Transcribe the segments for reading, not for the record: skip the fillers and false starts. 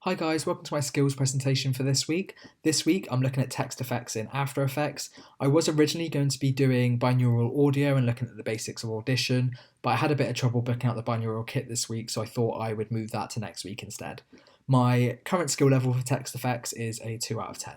Hi guys, welcome to my skills presentation for this week. This week I'm looking at text effects in After Effects. I was originally going to be doing binaural audio and looking at the basics of Audition, but I had a bit of trouble booking out the binaural kit this week, so I thought I would move that to next week instead. My current skill level for text effects is a 2 out of 10.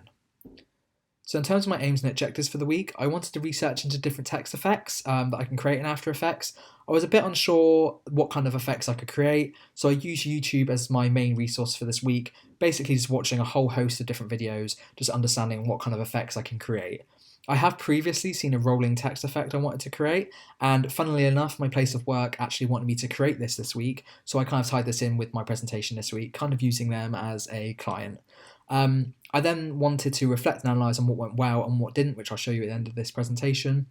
So in terms of my aims and objectives for the week, I wanted to research into different text effects that I can create in After Effects. I was a bit unsure what kind of effects I could create, so I used YouTube as my main resource for this week, basically just watching a whole host of different videos, just understanding what kind of effects I can create. I have previously seen a rolling text effect I wanted to create, and funnily enough, my place of work actually wanted me to create this week, so I kind of tied this in with my presentation this week, kind of using them as a client. I then wanted to reflect and analyse on what went well and what didn't, which I'll show you at the end of this presentation.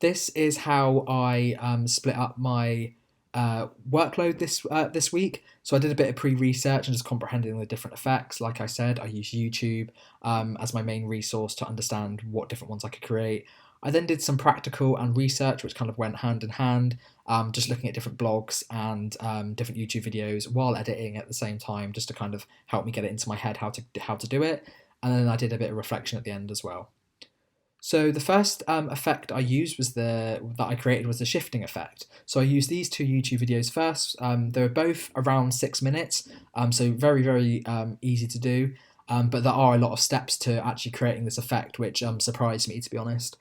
This is how I split up my workload this week. So I did a bit of pre-research and just comprehending the different effects. Like I said, I use YouTube as my main resource to understand what different ones I could create. I then did some practical and research, which kind of went hand in hand, just looking at different blogs and different YouTube videos while editing at the same time, just to kind of help me get it into my head how to do it. And then I did a bit of reflection at the end as well. So the first effect I used that I created was the shifting effect. So I used these two YouTube videos first. They were both around 6 minutes, so very easy to do. But there are a lot of steps to actually creating this effect, which surprised me, to be honest.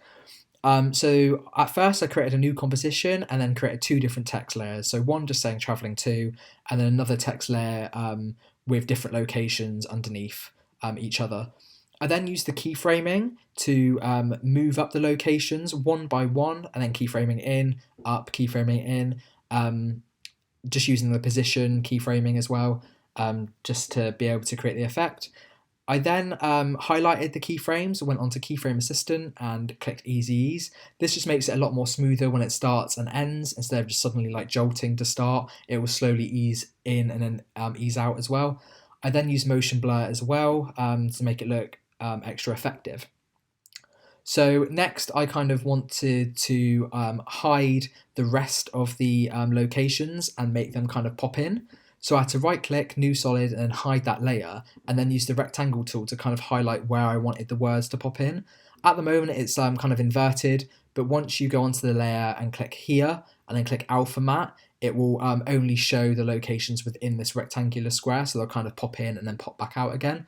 So at first I created a new composition and then created two different text layers. So one just saying traveling to, and then another text layer with different locations underneath each other. I then used the keyframing to move up the locations one by one, and then keyframing in, up, keyframing in, just using the position keyframing as well, just to be able to create the effect. I then highlighted the keyframes, went onto Keyframe Assistant and clicked Easy Ease. This just makes it a lot more smoother when it starts and ends. Instead of just suddenly like jolting to start, it will slowly ease in and then ease out as well. I then used Motion Blur as well to make it look extra effective. So next I kind of wanted to hide the rest of the locations and make them kind of pop in. So I had to right click, new solid, and hide that layer, and then use the rectangle tool to kind of highlight where I wanted the words to pop in. At the moment it's kind of inverted, but once you go onto the layer and click here, and then click alpha matte, it will only show the locations within this rectangular square, so they'll kind of pop in and then pop back out again.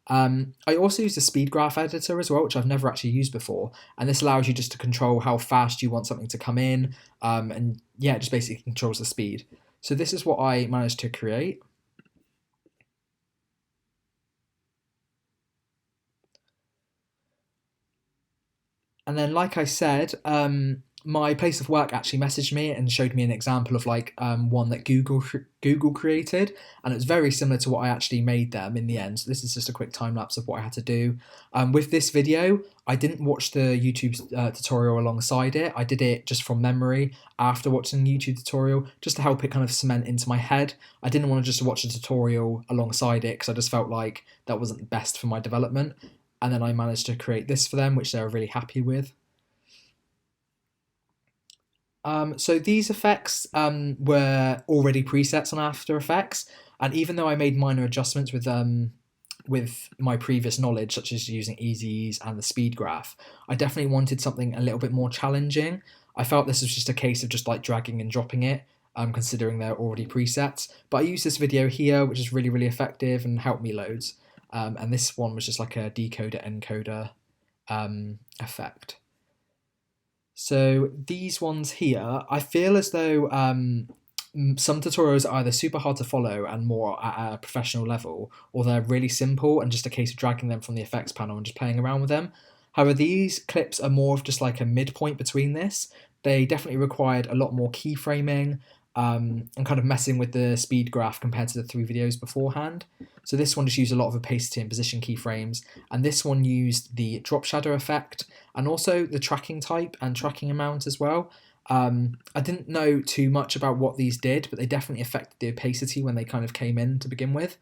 I also use the speed graph editor as well, which I've never actually used before, and this allows you just to control how fast you want something to come in, and yeah, it just basically controls the speed. So this is what I managed to create. And then, like I said, my place of work actually messaged me and showed me an example of like one that Google created, and it was very similar to what I actually made them in the end. So this is just a quick time lapse of what I had to do. With this video, I didn't watch the YouTube tutorial alongside it. I did it just from memory after watching the YouTube tutorial, just to help it kind of cement into my head. I didn't want to just watch a tutorial alongside it because I just felt like that wasn't best for my development. And then I managed to create this for them, which they were really happy with. So these effects were already presets on After Effects, and even though I made minor adjustments with my previous knowledge, such as using Easy Ease and the speed graph, I definitely wanted something a little bit more challenging. I felt this was just a case of just like dragging and dropping it, considering they're already presets. But I used this video here, which is really effective and helped me loads. And this one was just like a decoder encoder effect. So these ones here, I feel as though some tutorials are either super hard to follow and more at a professional level, or they're really simple and just a case of dragging them from the effects panel and just playing around with them. However, these clips are more of just like a midpoint between this. They definitely required a lot more keyframing and kind of messing with the speed graph compared to the 3 videos beforehand. So this one just used a lot of opacity and position keyframes, and this one used the drop shadow effect and also the tracking type and tracking amount as well. I didn't know too much about what these did, but they definitely affected the opacity when they kind of came in to begin with.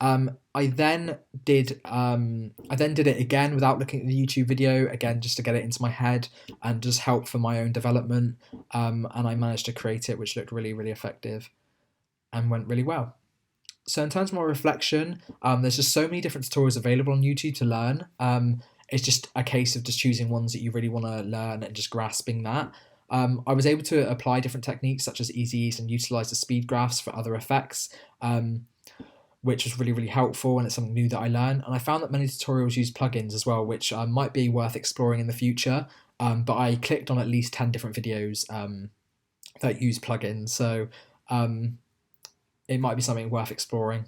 I then did it again without looking at the YouTube video, again just to get it into my head and just help for my own development, and I managed to create it, which looked really effective and went really well. So in terms of my reflection, there's just so many different tutorials available on YouTube to learn. It's just a case of just choosing ones that you really want to learn and just grasping that. I was able to apply different techniques such as easy ease and utilize the speed graphs for other effects, which was really, really helpful, and it's something new that I learned. And I found that many tutorials use plugins as well, which might be worth exploring in the future. But I clicked on at least 10 different videos that use plugins, so um, it might be something worth exploring.